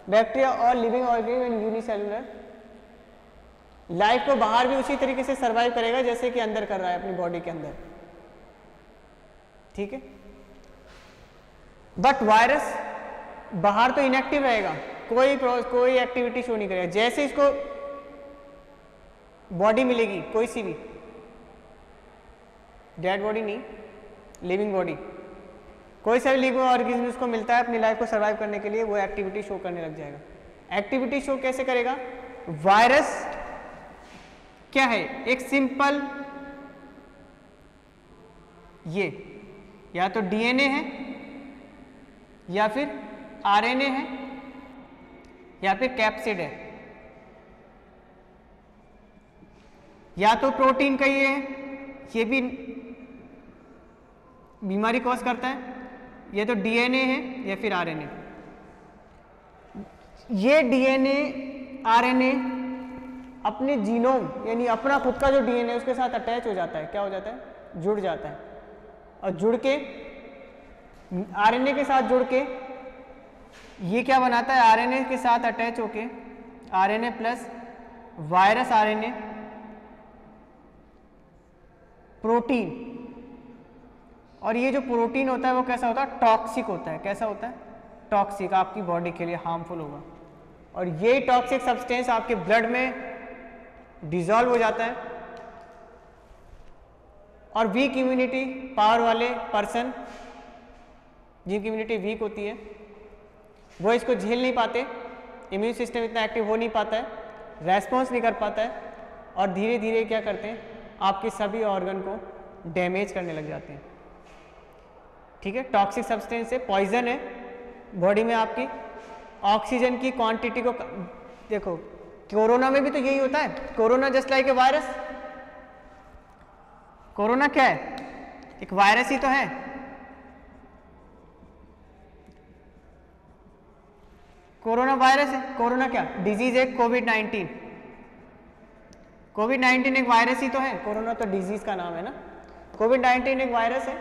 बैक्टीरिया और living organism and unicellular, life को बाहर भी उसी तरीके से सर्वाइव करेगा जैसे कि अंदर कर रहा है अपनी बॉडी के अंदर, ठीक है। बट वायरस बाहर तो इनएक्टिव रहेगा, कोई एक्टिविटी शो नहीं करेगा। जैसे इसको बॉडी मिलेगी, कोई सी भी, डेड बॉडी नहीं, लिविंग बॉडी, कोई सा भी लिविंग ऑर्गेनिज्म उसको मिलता है अपनी लाइफ को सर्वाइव करने के लिए, वो एक्टिविटी शो करने लग जाएगा। एक्टिविटी शो कैसे करेगा? वायरस क्या है? एक सिंपल, ये या तो डीएनए है, या फिर आरएनए है, या फिर कैप्सिड है, या तो प्रोटीन का ये है, ये भी बीमारी कॉज करता है, ये तो डीएनए है या फिर आरएनए। ये डीएनए आरएनए अपने जीनोम यानी अपना खुद का जो डीएनए उसके साथ अटैच हो जाता है, क्या हो जाता है? जुड़ जाता है, और जुड़ के आरएनए के साथ जुड़ के ये क्या बनाता है? आरएनए के साथ अटैच होके RNA plus virus RNA protein. और ये जो प्रोटीन होता है वो कैसा होता है? टॉक्सिक होता है। कैसा होता है? टॉक्सिक, आपकी बॉडी के लिए हार्मफुल होगा। और ये टॉक्सिक सब्सटेंस आपके ब्लड में डिसॉल्व हो जाता है, और वीक इम्यूनिटी पावर वाले पर्सन, जिनकी इम्यूनिटी वीक होती है, वो इसको झेल नहीं पाते, इम्यून सिस्टम इतना एक्टिव हो नहीं पाता है, रेस्पॉन्स नहीं कर पाता है, और धीरे धीरे क्या करते हैं? आपके सभी ऑर्गन को डैमेज करने लग जाते हैं। ठीक है, टॉक्सिक सब्सटेंस है, पॉइजन है बॉडी में आपकी। ऑक्सीजन की क्वांटिटी को देखो, कोरोना में भी तो यही होता है। Corona just like a virus. Corona क्या है? एक वायरस ही तो है। कोरोना वायरस है। कोरोना क्या डिजीज है? कोविड-19। कोविड-19 एक वायरस ही तो है। कोरोना तो डिजीज का नाम है ना। कोविड-19 एक वायरस है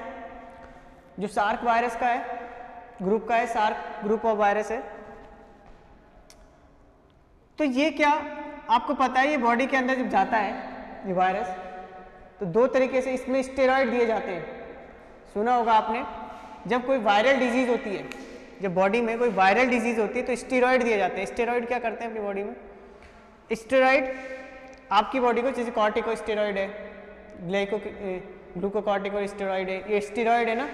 जो सार्क वायरस का है, ग्रुप का है, सार्क ग्रुप ऑफ वायरस है। तो ये क्या आपको पता है, ये बॉडी के अंदर जब जाता है ये वायरस, तो दो तरीके से इसमें स्टेरॉइड दिए जाते हैं। सुना होगा आपने, जब कोई वायरल डिजीज होती है, जब बॉडी में कोई वायरल डिजीज होती है तो स्टेरॉइड दिए जाते हैं। स्टेरॉइड क्या करते हैं अपनी बॉडी में? स्टेरॉइड आपकी बॉडी को, जैसे कॉर्टिकोस्टेरॉइड है, ग्लूकोकॉर्टिकोस्टेरॉइड है, ये स्टेरॉइड है ना,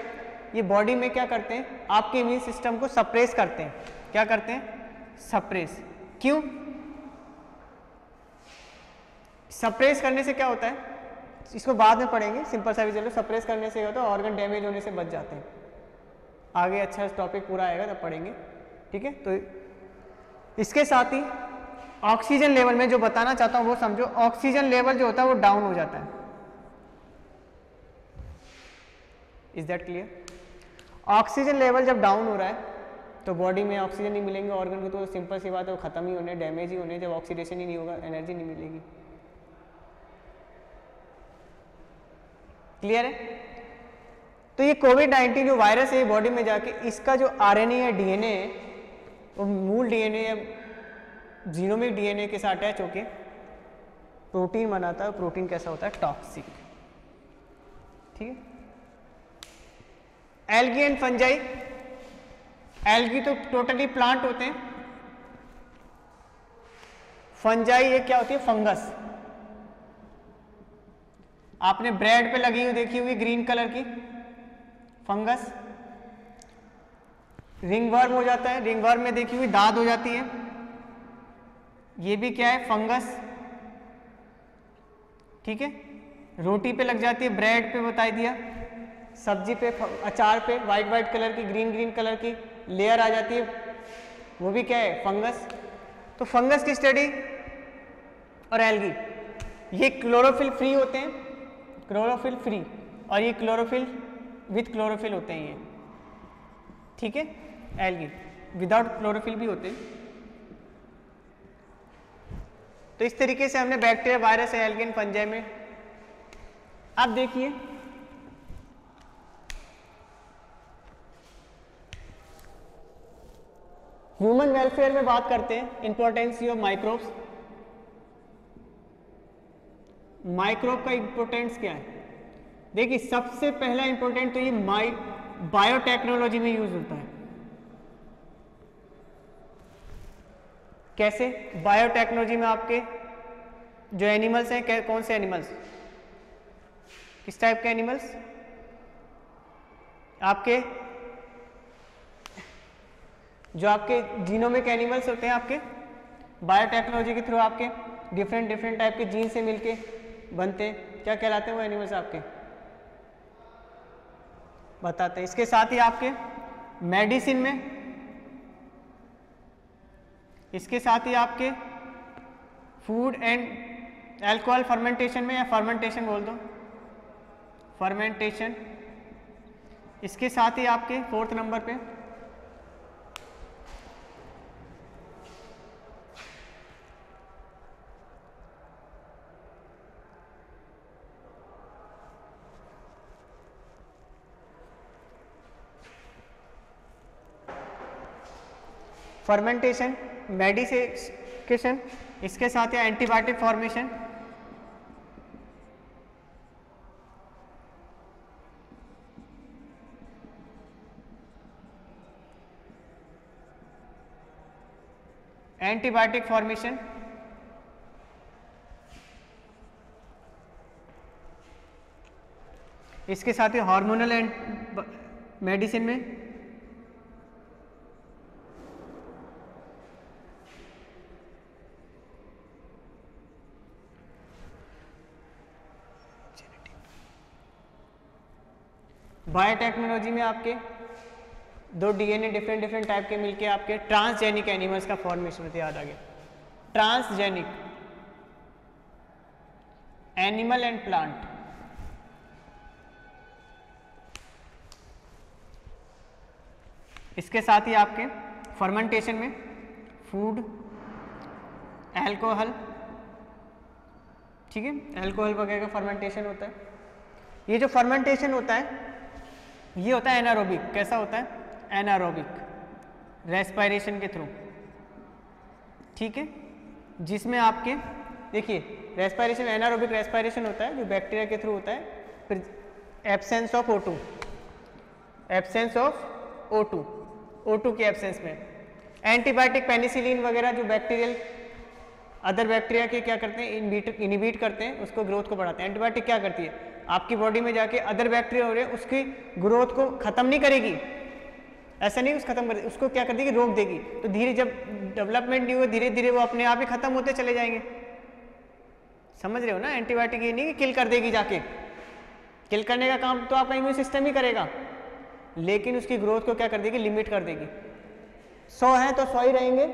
ये बॉडी में क्या करते हैं? आपके इम्यून सिस्टम को सप्रेस करते हैं। क्या करते हैं? सप्रेस। क्यों? सप्रेस करने से क्या होता है, इसको बाद में पढ़ेंगे, सिंपल सा भी चलो। सप्रेस करने से होता है ऑर्गन डैमेज होने से बच जाते हैं। आगे अच्छा टॉपिक पूरा आएगा तब पढ़ेंगे। ठीक है, तो इसके साथ ही ऑक्सीजन लेवल में जो बताना चाहता हूं वो समझो। ऑक्सीजन लेवल जो होता है वो डाउन हो जाता है। Is that clear? Oxygen level जब डाउन हो रहा है तो बॉडी में ऑक्सीजन नहीं मिलेंगे ऑर्गन को, तो सिंपल सी बात है वो खत्म ही होने, डैमेज ही होने। जब ऑक्सीडेशन ही नहीं होगा, एनर्जी नहीं मिलेगी। क्लियर है? तो ये कोविड-19 जो वायरस है बॉडी में जाके, इसका जो आरएनए या डीएनए है वो मूल डीएनए या जीनोमिक डीएनए के साथ अटैच होके प्रोटीन बनाता है। प्रोटीन कैसा होता है? टॉक्सिक। ठीक है। Algae and fungi. एल्गी तो टोटली प्लांट होते हैं। फंजाई ये क्या होती है? फंगस। आपने ब्रेड पे लगी हुई देखी हुई ग्रीन कलर की फंगस, रिंगवर्म हो जाता है। रिंगवर्म में देखी हुई दाद हो जाती है। ये भी क्या है? फंगस। ठीक है, रोटी पे लग जाती है, ब्रेड पे बता दिया, सब्जी पे, अचार पे वाइट वाइट कलर की, ग्रीन ग्रीन कलर की लेयर आ जाती है, वो भी क्या है? फंगस। तो फंगस की स्टडी और एल्गी, ये क्लोरोफिल फ्री होते हैं, क्लोरोफिल फ्री, और ये क्लोरोफिल विथ क्लोरोफिल होते हैं ये। ठीक है, एल्गी विदाउट क्लोरोफिल भी होते हैं। तो इस तरीके से हमने bacteria, virus, algae and fungi में। अब देखिए ह्यूमन वेलफेयर में बात करते हैं, इंपॉर्टेंस ऑफ माइक्रोब्स। माइक्रोब का इंपॉर्टेंस क्या है? देखिए सबसे पहला इंपॉर्टेंट तो ये बायोटेक्नोलॉजी में यूज होता है। कैसे? बायोटेक्नोलॉजी में आपके जो एनिमल्स हैं, कौन से एनिमल्स, किस टाइप के एनिमल्स? आपके जो आपके जीनोमिक एनिमल्स होते हैं, आपके बायोटेक्नोलॉजी के थ्रू आपके डिफरेंट टाइप के जीन से मिलके बनते हैं। क्या कहलाते हैं वो एनिमल्स? आपके बताते हैं। इसके साथ ही आपके मेडिसिन में, इसके साथ ही आपके फूड एंड अल्कोहल फर्मेंटेशन में, या फर्मेंटेशन बोल दो, फर्मेंटेशन। इसके साथ ही आपके 4th नंबर पे फर्मेंटेशन, मेडिकेशन, इसके साथ ही एंटीबायोटिक फॉर्मेशन। एंटीबायोटिक फॉर्मेशन, इसके साथ ही हार्मोनल एंड मेडिसिन में बायोटेक्नोलॉजी में आपके दो डीएनए डिफरेंट डिफरेंट टाइप के मिलके आपके ट्रांसजेनिक एनिमल्स का फॉर्मेशन होता है। याद आ गया, ट्रांसजेनिक एनिमल एंड प्लांट। इसके साथ ही आपके फर्मेंटेशन में फूड, अल्कोहल, ठीक है, अल्कोहल वगैरह का फर्मेंटेशन होता है। ये जो फर्मेंटेशन होता है ये होता है एनारोबिक। कैसा होता है? एनारोबिक, रेस्पिरेशन के थ्रू, ठीक है, जिसमें आपके देखिए रेस्पिरेशन, एनारोबिक रेस्पिरेशन होता है जो बैक्टीरिया के थ्रू होता है। फिर absence of O2, absence of O2 के एब्सेंस में एंटीबायोटिक, पेनिसिलिन वगैरह जो बैक्टीरियल अदर बैक्टीरिया के क्या करते हैं, इनिबिट करते हैं, उसको ग्रोथ को बढ़ाते हैं। एंटीबायोटिक क्या करती है, आपकी बॉडी में जाके अदर बैक्टीरिया हो रहे हैं उसकी ग्रोथ को खत्म नहीं करेगी, ऐसा नहीं खत्म कर, उसको क्या कर देगी, रोक देगी। तो धीरे जब डेवलपमेंट नहीं हुआ धीरे धीरे वो अपने आप ही खत्म होते चले जाएंगे। समझ रहे हो ना? एंटीबायोटिक ये नहीं कि किल कर देगी, जाके किल करने का काम तो आपका इम्यून सिस्टम ही करेगा, लेकिन उसकी ग्रोथ को क्या कर देगी, लिमिट कर देगी। 100 हैं तो 100 ही रहेंगे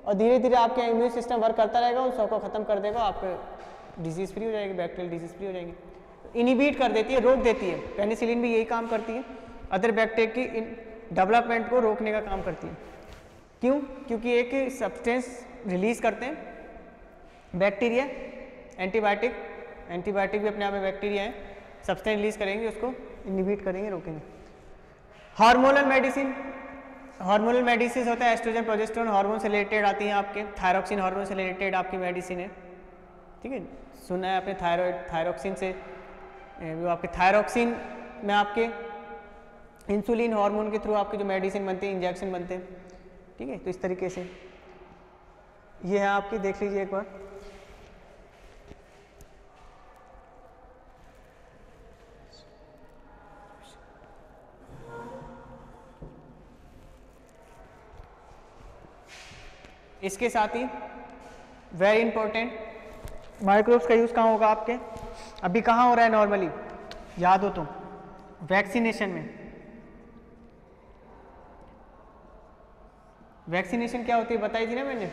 और धीरे धीरे आपका इम्यून सिस्टम वर्क करता रहेगा, उन 100 को खत्म कर देगा, आपके डिजीज फ्री हो जाएगी, बैक्टीरियल डिजीज फ्री हो जाएंगे। इनिबिट कर देती है, रोक देती है। पेनिसिलिन भी यही काम करती है, अदर बैक्टीरिया की डेवलपमेंट को रोकने का काम करती है। क्यों? क्योंकि एक सब्सटेंस रिलीज करते हैं बैक्टीरिया, एंटीबायोटिक भी अपने आप में बैक्टीरिया है, सब्सटेंस रिलीज करेंगे, उसको इनिबिट करेंगे, रोकेंगे। हार्मोनल मेडिसिन, हार्मोनल मेडिसिन होता है एस्ट्रोजन प्रोजेस्टेरोन हार्मोन से रिलेटेड आती हैं आपके, थायरॉक्सिन हार्मोन से रिलेटेड आपकी मेडिसिन है, ठीक है। सुना है आपने थायरॉक्सिन से, वो आपके थायरॉक्सिन में आपके इंसुलिन हार्मोन के थ्रू आपके जो मेडिसिन बनते हैं, इंजेक्शन बनते हैं, ठीक है। तो इस तरीके से ये है आपकी, देख लीजिए एक बार। इसके साथ ही वेरी इंपॉर्टेंट, माइक्रोब्स का यूज़ कहाँ होगा आपके, अभी कहाँ हो रहा है नॉर्मली, याद हो तो वैक्सीनेशन में। वैक्सीनेशन क्या होती है बताई थी ना मैंने,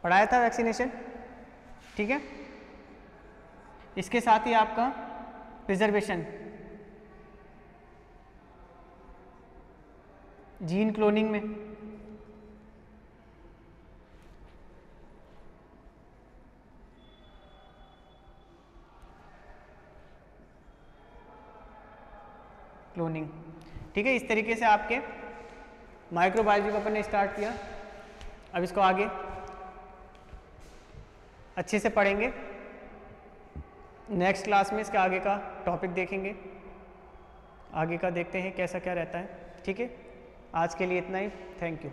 पढ़ाया था वैक्सीनेशन, ठीक है। इसके साथ ही आपका प्रिजर्वेशन, जीन क्लोनिंग में, क्लोनिंग, ठीक है। इस तरीके से आपके माइक्रोबायोलॉजी को अपन ने स्टार्ट किया। अब इसको आगे अच्छे से पढ़ेंगे, नेक्स्ट क्लास में इसके आगे का टॉपिक देखेंगे, आगे का देखते हैं कैसा क्या रहता है, ठीक है। आज के लिए इतना ही, थैंक यू।